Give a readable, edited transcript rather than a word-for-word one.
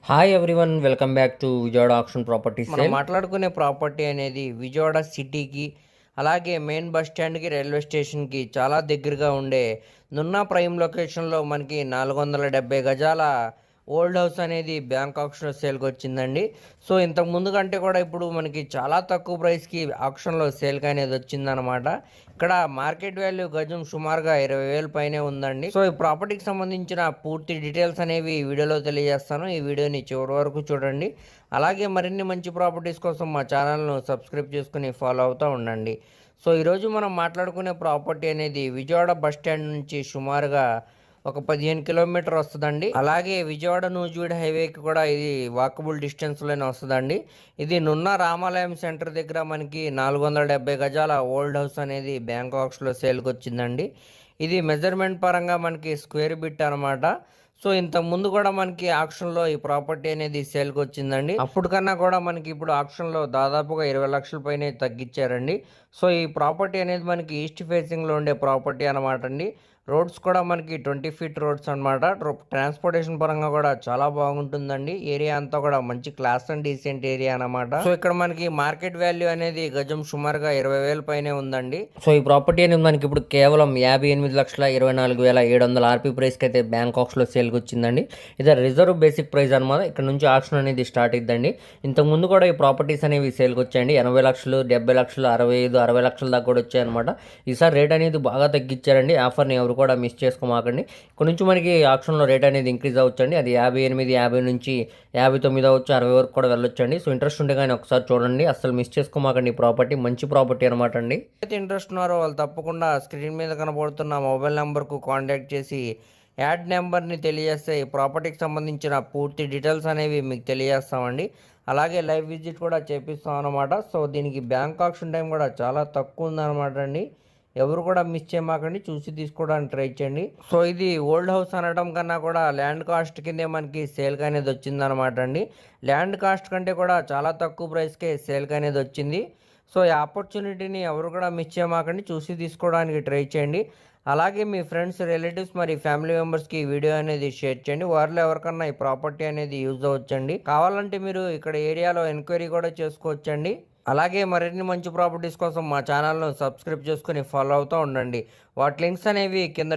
Hi everyone, welcome back to Vijayawada auction properties. మనం మాట్లాడుకునే property అనేది విజయవాడ సిటీకి, అలాగే మెయిన్ బస్ స్టాండ్కి, రైల్వే స్టేషన్కి చాలా దగ్గరగా ఉండే నున్నా ప్రైమ్ లొకేషన్లో మనకి 470 గజాల ఓల్డ్ హౌస్ అనేది బ్యాంక్ ఆక్షన్లో సేల్కి వచ్చిందండి. సో ఇంతకు ముందు కంటే కూడా ఇప్పుడు మనకి చాలా తక్కువ ప్రైస్కి ఆక్షన్లో సేల్కి అనేది వచ్చిందనమాట. ఇక్కడ మార్కెట్ వాల్యూ గజం సుమారుగా 20,000 పైనే ఉందండి. సో ఈ ప్రాపర్టీకి సంబంధించిన పూర్తి డీటెయిల్స్ అనేవి ఈ వీడియోలో తెలియజేస్తాను. ఈ వీడియోని చివరి వరకు చూడండి. అలాగే మరిన్ని మంచి ప్రాపర్టీస్ కోసం మా ఛానల్ను సబ్స్క్రైబ్ చేసుకుని ఫాలో అవుతూ ఉండండి. సో ఈరోజు మనం మాట్లాడుకునే ప్రాపర్టీ అనేది విజయవాడ బస్ స్టాండ్ నుంచి సుమారుగా ఒక 15 కిలోమీటర్ వస్తుందండి. అలాగే విజయవాడ నూజివీడ్ హైవేకి కూడా ఇది వాకబుల్ డిస్టెన్స్లోనే వస్తుందండి. ఇది నున్న రామాలయం సెంటర్ దగ్గర మనకి 470 గజాల ఓల్డ్ హౌస్ అనేది బ్యాంకాక్స్లో సేల్కి వచ్చిందండి. ఇది మెజర్మెంట్ పరంగా మనకి స్క్వేర్ బిట్ అనమాట. సో ఇంత ముందు కూడా మనకి ఆక్షన్లో ఈ ప్రాపర్టీ అనేది సేల్కి వచ్చిందండి. అప్పటికన్నా కూడా మనకి ఇప్పుడు ఆక్షన్లో దాదాపుగా 20 లక్షల పైన తగ్గించారండి. సో ఈ ప్రాపర్టీ అనేది మనకి ఈస్ట్ ఫేసింగ్లో ఉండే ప్రాపర్టీ అనమాట అండి. రోడ్స్ కూడా మనకి 20 ఫీట్ రోడ్స్ అనమాట. ట్రాన్స్పోర్టేషన్ పరంగా కూడా చాలా బాగుంటుందండి. ఏరియా అంతా కూడా మంచి క్లాస్ అండ్ డీసెంట్ ఏరియా అనమాట. సో ఇక్కడ మనకి మార్కెట్ వాల్యూ అనేది గజం సుమారుగా 20,000 పైనే ఉందండి. సో ఈ ప్రాపర్టీ అనేది మనకి ఇప్పుడు కేవలం 58,24,700 ఆర్పీ ప్రైస్కి అయితే బ్యాంకాక్స్లో సేల్కి వచ్చిందండి. ఇది రిజర్వ్ బేసిక్ ప్రైస్ అనమాట. ఇక్కడ నుంచి ఆక్షన్ అనేది స్టార్ట్ అవుతుందండి. ఇంతకుముందు కూడా ఈ ప్రాపర్టీస్ అనేవి సేల్కి వచ్చాయండి. 80 లక్షలు, 70 లక్షలు, 65, 60 లక్షల దాకా కూడా వచ్చాయన్నమాట. ఈసారి రేట్ అనేది బాగా తగ్గించారండి. ఆఫర్ని ఎవరు కూడా మిస్ చేసుకోమాకండి. ఇక్కడ నుంచి మనకి ఆక్షన్లో రేట్ అనేది ఇంక్రీజ్ అవ్వచ్చండి. అది 58, 50 నుంచి 59 అవ్వచ్చు, 60 వరకు కూడా వెళ్ళొచ్చండి. సో ఇంట్రెస్ట్ ఉంటే కానీ ఒకసారి చూడండి, అసలు మిస్ చేసుకోమాకండి. ఈ ప్రాపర్టీ మంచి ప్రాపర్టీ అనమాట అండి. అయితే ఇంట్రెస్ట్ ఉన్నారో వాళ్ళు తప్పకుండా స్క్రీన్ మీద కనబడుతున్న మొబైల్ నెంబర్కు కాంటాక్ట్ చేసి యాడ్ నెంబర్ని తెలియజేస్తే ఈ ప్రాపర్టీకి సంబంధించిన పూర్తి డీటెయిల్స్ అనేవి మీకు తెలియజేస్తామండి. అలాగే లైవ్ విజిట్ కూడా చేపిస్తాం అనమాట. సో దీనికి బ్యాంక్ ఆక్షన్ టైం కూడా చాలా తక్కువ ఉందన్నమాట అండి. ఎవరు కూడా మిస్ చేయమాకండి, చూసి తీసుకోవడానికి ట్రై చేయండి. సో ఇది ఓల్డ్ హౌస్ అనడం కన్నా కూడా ల్యాండ్ కాస్ట్ కిందే మనకి సేల్కి అనేది వచ్చిందనమాట అండి. ల్యాండ్ కాస్ట్ కంటే కూడా చాలా తక్కువ ప్రైస్కే సేల్కి అనేది వచ్చింది. సో ఈ ఆపర్చునిటీని ఎవరు కూడా మిస్ చేయమాకండి, చూసి తీసుకోవడానికి ట్రై చేయండి. అలాగే మీ ఫ్రెండ్స్, రిలేటివ్స్ మరి ఫ్యామిలీ మెంబర్స్కి ఈ వీడియో అనేది షేర్ చేయండి. వారిలో ఎవరికన్నా ఈ ప్రాపర్టీ అనేది యూజ్ అవ్వచ్చండి. కావాలంటే మీరు ఇక్కడ ఏరియాలో ఎంక్వైరీ కూడా చేసుకోవచ్చండి. అలాగే మరిన్ని మంచి ప్రాపర్టీస్ కోసం మా ఛానల్ను సబ్స్క్రైబ్ చేసుకుని ఫాలో అవుతూ ఉండండి. వాటి లింక్స్ అనేవి కింద